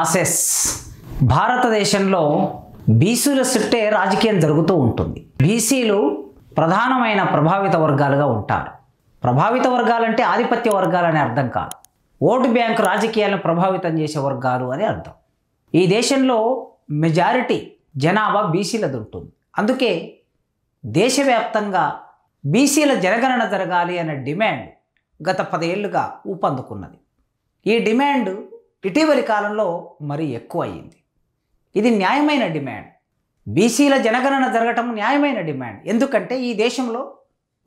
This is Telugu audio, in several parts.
ప్రాసెస్ భారతదేశంలో బీసీల చుట్టే రాజకీయం జరుగుతూ ఉంటుంది. బీసీలు ప్రధానమైన ప్రభావిత వర్గాలుగా ఉంటారు. ప్రభావిత వర్గాలంటే ఆధిపత్య వర్గాలని అర్థం కాదు. ఓటు బ్యాంకు రాజకీయాలను ప్రభావితం చేసే వర్గాలు అని అర్థం. ఈ దేశంలో మెజారిటీ జనాభా బీసీలది ఉంటుంది. అందుకే దేశవ్యాప్తంగా బీసీల జనగణన జరగాలి అనే డిమాండ్ గత 10 ఏళ్లుగా ఊపందుకున్నది. ఈ డిమాండ్ ఇటీవలి కాలంలో మరీ ఎక్కువ అయ్యింది. ఇది న్యాయమైన డిమాండ్. బీసీల జనగణన జరగటం న్యాయమైన డిమాండ్. ఎందుకంటే ఈ దేశంలో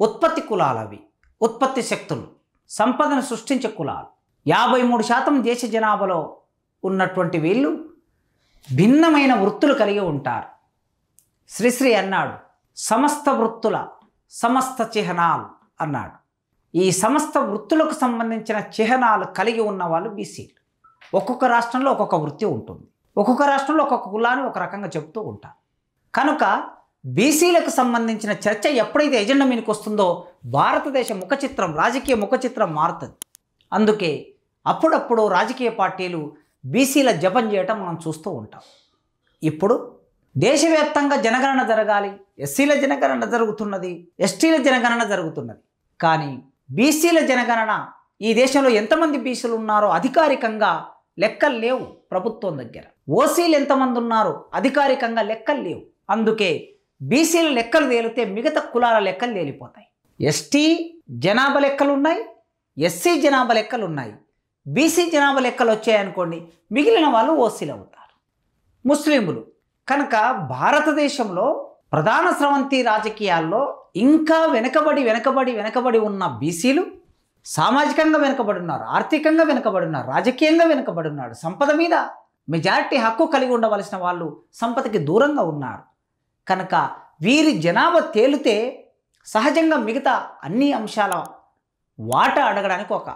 ఉత్పత్తి కులాలు, అవి ఉత్పత్తి శక్తులు, సంపదను సృష్టించే కులాలు 53% దేశ జనాభాలో ఉన్నటువంటి వీళ్ళు భిన్నమైన వృత్తులు కలిగి ఉంటారు. శ్రీశ్రీ అన్నాడు, సమస్త వృత్తుల సమస్త చిహ్నాలు అన్నాడు. ఈ సమస్త వృత్తులకు సంబంధించిన చిహ్నాలు కలిగి ఉన్న వాళ్ళు బీసీలు. ఒక్కొక్క రాష్ట్రంలో ఒక్కొక్క వృత్తి ఉంటుంది. ఒక్కొక్క రాష్ట్రంలో ఒక్కొక్క కులాన్ని ఒక రకంగా చెబుతూ ఉంటారు. కనుక బీసీలకు సంబంధించిన చర్చ ఎప్పుడైతే ఎజెండా మీదకి వస్తుందో భారతదేశ ముఖచిత్రం, రాజకీయ ముఖచిత్రం మారుతుంది. అందుకే అప్పుడప్పుడు రాజకీయ పార్టీలు బీసీల జపం చేయటం మనం చూస్తూ ఉంటాం. ఇప్పుడు దేశవ్యాప్తంగా జనగణన జరగాలి, ఎస్సీల జనగణన జరుగుతున్నది, ఎస్టీల జనగణన జరుగుతున్నది. కానీ బీసీల జనగణన, ఈ దేశంలో ఎంతమంది బీసీలు ఉన్నారో అధికారికంగా లెక్కలు లేవు ప్రభుత్వం దగ్గర. ఓసీలు ఎంతమంది ఉన్నారో అధికారికంగా లెక్కలు లేవు. అందుకే బీసీల లెక్కలు తేలితే మిగతా కులాల లెక్కలు తేలిపోతాయి. ఎస్టీ జనాభా లెక్కలు ఉన్నాయి, ఎస్సీ జనాభా లెక్కలు ఉన్నాయి. బీసీ జనాభా లెక్కలు వచ్చాయనుకోండి, మిగిలిన వాళ్ళు ఓసీలు అవుతారు, ముస్లింలు. కనుక భారతదేశంలో ప్రధాన స్రవంతి రాజకీయాల్లో ఇంకా వెనకబడి ఉన్న బీసీలు సామాజికంగా వెనుకబడి ఉన్నారు, ఆర్థికంగా వెనుకబడి ఉన్నారు, రాజకీయంగా వెనుకబడి ఉన్నారు. సంపద మీద మెజారిటీ హక్కు కలిగి ఉండవలసిన వాళ్ళు సంపదకి దూరంగా ఉన్నారు. కనుక వీరి జనాభా తేలితే సహజంగా మిగతా అన్ని అంశాల వాటా అడగడానికి ఒక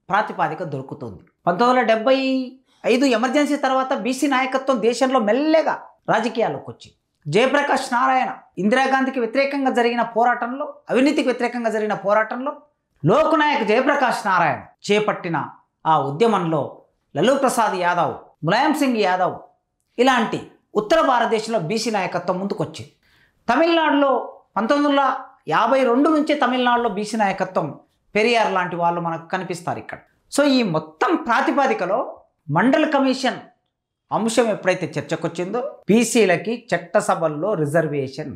ప్రాతిపాదిక దొరుకుతుంది. 1975 ఎమర్జెన్సీ తర్వాత బీసీ నాయకత్వం దేశంలో మెల్లగా రాజకీయాల్లోకి వచ్చింది. జయప్రకాష్ నారాయణ ఇందిరాగాంధీకి వ్యతిరేకంగా జరిగిన పోరాటంలో, అవినీతికి వ్యతిరేకంగా జరిగిన పోరాటంలో లోక్నాయక్ జయప్రకాష్ నారాయణ చేపట్టిన ఆ ఉద్యమంలో లలూ ప్రసాద్ యాదవ్, ములాయం సింగ్ యాదవ్ ఇలాంటి ఉత్తర భారతదేశంలో బీసీ నాయకత్వం ముందుకొచ్చింది. తమిళనాడులో 1952 నుంచే తమిళనాడులో బీసీ నాయకత్వం, పెరియార్ లాంటి వాళ్ళు మనకు కనిపిస్తారు ఇక్కడ. సో ఈ మొత్తం ప్రాతిపదికలో మండల్ కమిషన్ అంశం ఎప్పుడైతే చర్చకొచ్చిందో, బీసీలకి చట్టసభల్లో రిజర్వేషన్,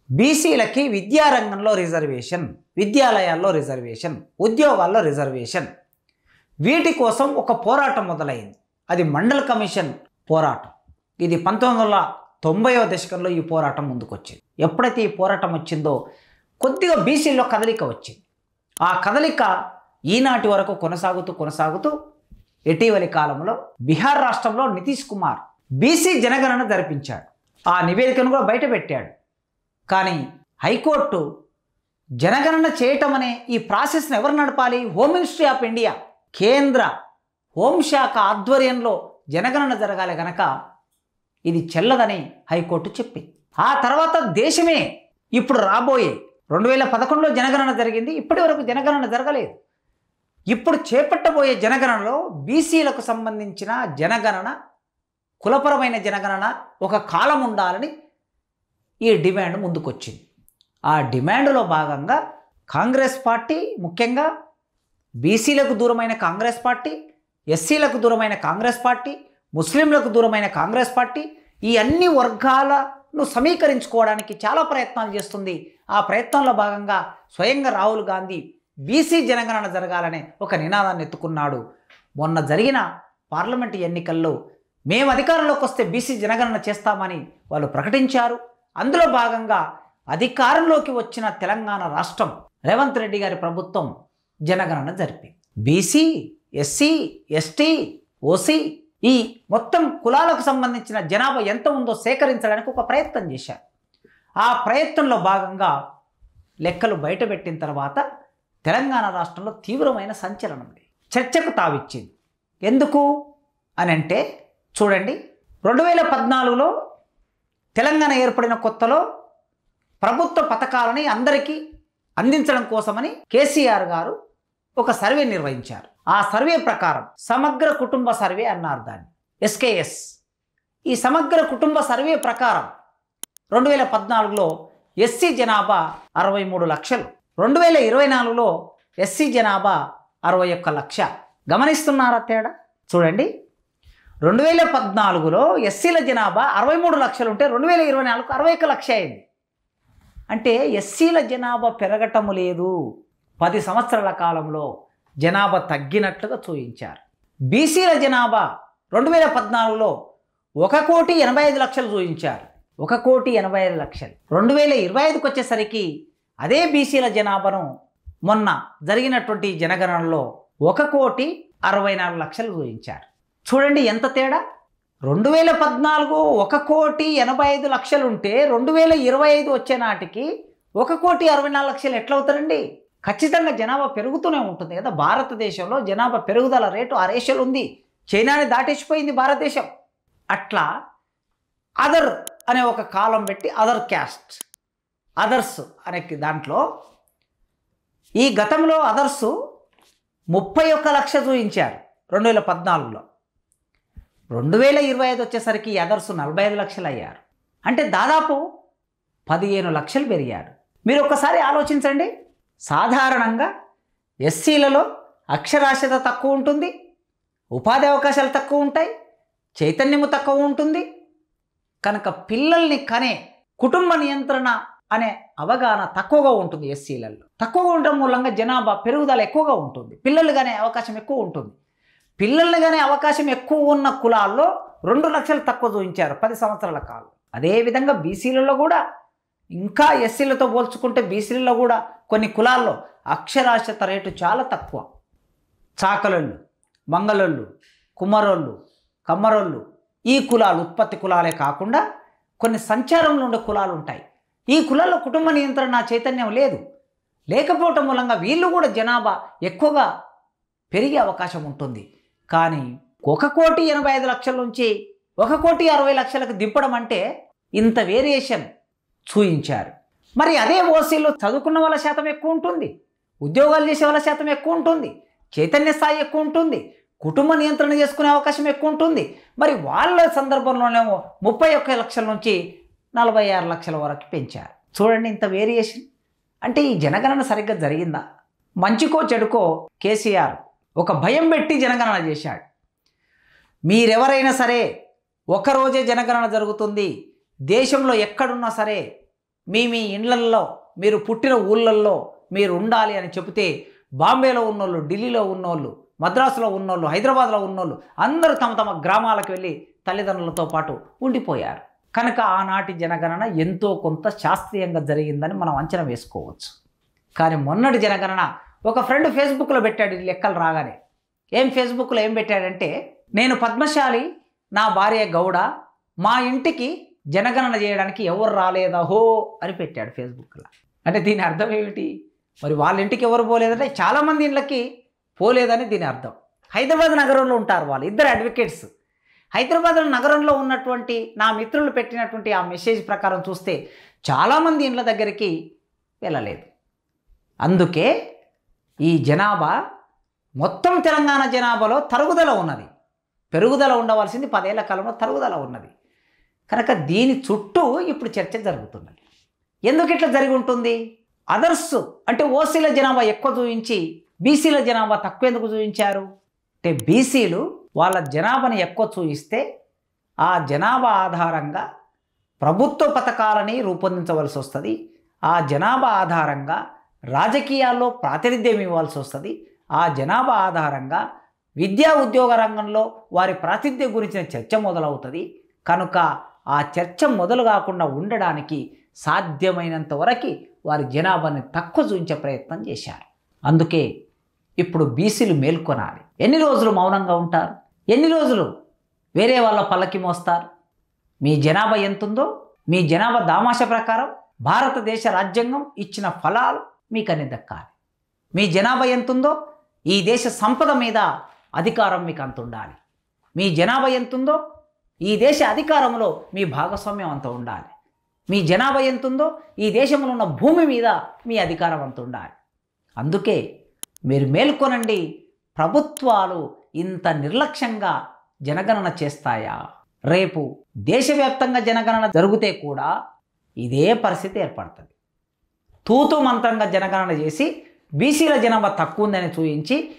బీసీలకి విద్యారంగంలో రిజర్వేషన్, విద్యాలయాల్లో రిజర్వేషన్, ఉద్యోగాల్లో రిజర్వేషన్, వీటి కోసం ఒక పోరాటం మొదలైంది. అది మండల్ కమిషన్ పోరాటం. ఇది 1990వ దశకంలో ఈ పోరాటం ముందుకొచ్చింది. ఎప్పుడైతే ఈ పోరాటం వచ్చిందో కొద్దిగా బీసీల్లో కదలిక వచ్చింది. ఆ కదలిక ఈనాటి వరకు కొనసాగుతూ ఇటీవలి కాలంలో బీహార్ రాష్ట్రంలో నితీష్ కుమార్ బీసీ జనగణన జరిపించాడు. ఆ నివేదికను కూడా బయట పెట్టాడు. కానీ హైకోర్టు జనగణన చేయటం అనే ఈ ప్రాసెస్ని ఎవరు నడపాలి? హోమ్ మినిస్ట్రీ ఆఫ్ ఇండియా, కేంద్ర హోంశాఖ ఆధ్వర్యంలో జనగణన జరగాలి గనక ఇది చెల్లదని హైకోర్టు చెప్పింది. ఆ తర్వాత దేశమే ఇప్పుడు రాబోయే 2011లో జనగణన జరిగింది, ఇప్పటి వరకు జనగణన జరగలేదు. ఇప్పుడు చేపట్టబోయే జనగణనలో బీసీలకు సంబంధించిన జనగణన, కులపరమైన జనగణన ఒక కాలం ఉండాలని ఈ డిమాండ్ ముందుకొచ్చింది. ఆ డిమాండ్లో భాగంగా కాంగ్రెస్ పార్టీ, ముఖ్యంగా బీసీలకు దూరమైన కాంగ్రెస్ పార్టీ, ఎస్సీలకు దూరమైన కాంగ్రెస్ పార్టీ, ముస్లింలకు దూరమైన కాంగ్రెస్ పార్టీ, ఈ అన్ని వర్గాలను సమీకరించుకోవడానికి చాలా ప్రయత్నాలు చేస్తుంది. ఆ ప్రయత్నంలో భాగంగా స్వయంగా రాహుల్ గాంధీ బీసీ జనగణన జరగాలనే ఒక నినాదాన్ని ఎత్తుకున్నాడు. మొన్న జరిగిన పార్లమెంటు ఎన్నికల్లో మేము అధికారంలోకి వస్తే బీసీ జనగణన చేస్తామని వాళ్ళు ప్రకటించారు. అందులో భాగంగా అధికారంలోకి వచ్చిన తెలంగాణ రాష్ట్రం, రేవంత్ రెడ్డి గారి ప్రభుత్వం జనగణన జరిపింది. బీసీ, ఎస్సీ, ఎస్టీ, ఓసీ ఈ మొత్తం కులాలకు సంబంధించిన జనాభా ఎంత ఉందో సేకరించడానికి ఒక ప్రయత్నం చేశారు. ఆ ప్రయత్నంలో భాగంగా లెక్కలు బయటపెట్టిన తర్వాత తెలంగాణ రాష్ట్రంలో తీవ్రమైన సంచలనం, చర్చకు తావిచ్చింది. ఎందుకు అని అంటే చూడండి, 2014లో తెలంగాణ ఏర్పడిన కొత్తలో ప్రభుత్వ పథకాలని అందరికీ అందించడం కోసమని కేసీఆర్ గారు ఒక సర్వే నిర్వహించారు. ఆ సర్వే ప్రకారం సమగ్ర కుటుంబ సర్వే అన్నారు దాన్ని. SKS ఈ సమగ్ర కుటుంబ సర్వే ప్రకారం 2014లో ఎస్సీ జనాభా 63 లక్షలు, 2024లో ఎస్సీ జనాభా 61 లక్ష. గమనిస్తున్నారా తేడా? చూడండి, 2014లో ఎస్సీల జనాభా 63 లక్షలు ఉంటే 2024కు 61 లక్ష అయింది. అంటే ఎస్సీల జనాభా పెరగటం లేదు, 10 సంవత్సరాల కాలంలో జనాభా తగ్గినట్లుగా చూపించారు. బీసీల జనాభా 2014లో 1,85,00,000 చూపించారు, 1,85,00,000. 2025కి వచ్చేసరికి అదే బీసీల జనాభాను మొన్న జరిగినటువంటి జనగణనలో 1,64,00,000 చూపించారు. చూడండి ఎంత తేడా. 2014 1,85,00,000 ఉంటే 2025 వచ్చే నాటికి 1,64,00,000 ఎట్లా అవుతారండి? ఖచ్చితంగా జనాభా పెరుగుతూనే ఉంటుంది కదా. భారతదేశంలో జనాభా పెరుగుదల రేటు ఆ రేషియోలో ఉంది. చైనాని దాటేసిపోయింది భారతదేశం. అట్లా అదర్ అనే ఒక కాలం పెట్టి అదర్ క్యాస్ట్, అదర్స్ అనే దాంట్లో ఈ గతంలో అదర్స్ 31 లక్ష చూపించారు 2014లో. 2025 వచ్చేసరికి అదర్స్ 45 లక్షలు అయ్యారు. అంటే దాదాపు 15 లక్షలు పెరిగారు. మీరు ఒక్కసారి ఆలోచించండి. సాధారణంగా ఎస్సీలలో అక్షరాస్యత తక్కువ ఉంటుంది, ఉపాధి అవకాశాలు తక్కువ ఉంటాయి, చైతన్యము తక్కువ ఉంటుంది. కనుక పిల్లల్ని కనే కుటుంబ నియంత్రణ అనే అవగాహన తక్కువగా ఉంటుంది. ఎస్సీలలో తక్కువగా ఉండడం మూలంగా జనాభా పెరుగుదల ఎక్కువగా ఉంటుంది, పిల్లలు కానీ అవకాశం ఎక్కువ ఉంటుంది. పిల్లల్ని కానీ అవకాశం ఎక్కువ ఉన్న కులాల్లో 2 లక్షలు తక్కువ చూపించారు 10 సంవత్సరాల కాలం. అదేవిధంగా బీసీలలో కూడా ఇంకా ఎస్సీలతో పోల్చుకుంటే బీసీలలో కూడా కొన్ని కులాల్లో అక్షరాస్యత రేటు చాలా తక్కువ. చాకలోళ్ళు, మంగళోళ్ళు, కుమ్మరోళ్ళు, కమ్మరోళ్ళు ఈ కులాలు ఉత్పత్తి కులాలే కాకుండా కొన్ని సంచారంలో ఉండే కులాలు ఉంటాయి. ఈ కులాల్లో కుటుంబ నియంత్రణ చైతన్యం లేదు. లేకపోవటం మూలంగా వీళ్ళు కూడా జనాభా ఎక్కువగా పెరిగే అవకాశం ఉంటుంది. కానీ 1,85,00,000 నుంచి 1,60,00,000కు దింపడం అంటే ఇంత వేరియేషన్ చూయించారు. మరి అదే ఓసీలో చదువుకున్న వాళ్ళ శాతం ఎక్కువ ఉంటుంది, ఉద్యోగాలు చేసే వాళ్ళ శాతం ఎక్కువ ఉంటుంది, చైతన్య స్థాయి ఎక్కువ ఉంటుంది, కుటుంబ నియంత్రణ చేసుకునే అవకాశం ఎక్కువ ఉంటుంది. మరి వాళ్ళ సందర్భంలోనేమో 31 లక్షల నుంచి 46 లక్షల వరకు పెంచారు. చూడండి ఇంత వేరియేషన్. అంటే ఈ జనగణన సరిగ్గా జరిగిందా? మంచికో చెడుకో కేసీఆర్ ఒక భయం పెట్టి జనగణన చేశాడు. మీరెవరైనా సరే ఒకరోజే జనగణన జరుగుతుంది, దేశంలో ఎక్కడున్నా సరే మీ ఇండ్లల్లో మీరు పుట్టిన ఊళ్ళల్లో మీరు ఉండాలి అని చెబితే బాంబేలో ఉన్నోళ్ళు, ఢిల్లీలో ఉన్నోళ్ళు, మద్రాసులో ఉన్నోళ్ళు, హైదరాబాద్లో ఉన్నోళ్ళు అందరూ తమ తమ గ్రామాలకు వెళ్ళి తల్లిదండ్రులతో పాటు ఉండిపోయారు. కనుక ఆనాటి జనగణన ఎంతో కొంత శాస్త్రీయంగా జరిగిందని మనం అంచనా వేసుకోవచ్చు. కానీ మొన్నటి జనగణన ఒక ఫ్రెండ్ ఫేస్బుక్లో పెట్టాడు ఈ లెక్కలు రాగానే. ఫేస్బుక్లో ఏం పెట్టాడంటే, నేను పద్మశాలి, నా భార్య గౌడ, మా ఇంటికి జనగణన చేయడానికి ఎవరు రాలేదా హో అని పెట్టాడు ఫేస్బుక్లో. అంటే దీని అర్థం ఏమిటి? మరి వాళ్ళ ఇంటికి ఎవరు పోలేదంటే చాలామంది ఇళ్ళకి పోలేదని దీని అర్థం. హైదరాబాద్ నగరంలో ఉంటారు వాళ్ళు, ఇద్దరు అడ్వకేట్స్. హైదరాబాద్ నగరంలో ఉన్నటువంటి నా మిత్రులు పెట్టినటువంటి ఆ మెసేజ్ ప్రకారం చూస్తే చాలామంది ఇండ్ల దగ్గరికి వెళ్ళలేదు. అందుకే ఈ జనాభా మొత్తం తెలంగాణ జనాభాలో తరుగుదల ఉన్నది. పెరుగుదల ఉండవలసింది 10 ఏళ్ల కాలంలో తరుగుదల ఉన్నది. కనుక దీని చుట్టూ ఇప్పుడు చర్చ జరుగుతున్నది. ఎందుకు ఇట్లా జరిగి ఉంటుంది? అదర్స్ అంటే ఓసీల జనాభా ఎక్కువ చూపించి బీసీల జనాభా తక్కువ ఎందుకు చూపించారు అంటే, బీసీలు వాళ్ళ జనాభాని ఎక్కువ చూపిస్తే ఆ జనాభా ఆధారంగా ప్రభుత్వ పథకాలని రూపొందించవలసి వస్తుంది, ఆ జనాభా ఆధారంగా రాజకీయాల్లో ప్రాతినిధ్యం ఇవ్వాల్సి వస్తుంది, ఆ జనాభా ఆధారంగా విద్యా ఉద్యోగ రంగంలో వారి ప్రాతినిధ్యం గురించిన చర్చ మొదలవుతుంది. కనుక ఆ చర్చ మొదలు కాకుండా ఉండడానికి సాధ్యమైనంత వరకు వారి జనాభాని తక్కువ చూపించే ప్రయత్నం చేశారు. అందుకే ఇప్పుడు బీసీలు మేల్కొనాలి. ఎన్ని రోజులు మౌనంగా ఉంటారు? ఎన్ని రోజులు వేరే వాళ్ళ పల్లకి మోస్తారు? మీ జనాభా ఎంతుందో మీ జనాభా దామాష ప్రకారం భారతదేశ రాజ్యాంగం ఇచ్చిన ఫలాలు మీకనే దక్కాలి. మీ జనాభా ఎంతుందో ఈ దేశ సంపద మీద అధికారం మీకు అంత ఉండాలి. మీ జనాభా ఎంతుందో ఈ దేశ అధికారంలో మీ భాగస్వామ్యం అంత ఉండాలి. మీ జనాభా ఎంతుందో ఈ దేశంలో ఉన్న భూమి మీద మీ అధికారం అంత ఉండాలి. అందుకే మీరు మేల్కొనండి. ప్రభుత్వాలు ఇంత నిర్లక్ష్యంగా జనగణన చేస్తాయా? రేపు దేశవ్యాప్తంగా జనగణన జరిగితే కూడా ఇదే పరిస్థితి ఏర్పడుతుంది. తూతూ మంత్రంగా జనగణన చేసి బీసీల జనాభా తక్కువ ఉందని చూపించి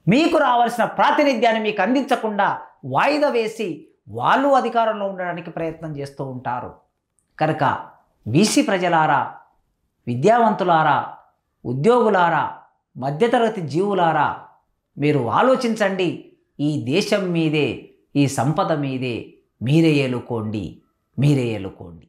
మీకు రావాల్సిన ప్రాతినిధ్యాన్ని మీకు అందించకుండా వాయిదా వేసి వాళ్ళు అధికారంలో ఉండడానికి ప్రయత్నం చేస్తూ ఉంటారు. కనుక బీసీ ప్రజలారా, విద్యావంతులారా, ఉద్యోగులారా, మధ్యతరగతి జీవులారా, మీరు ఆలోచించండి. ఈ దేశం మీదే, ఈ సంపద మీదే, మీరే ఏలుకోండి.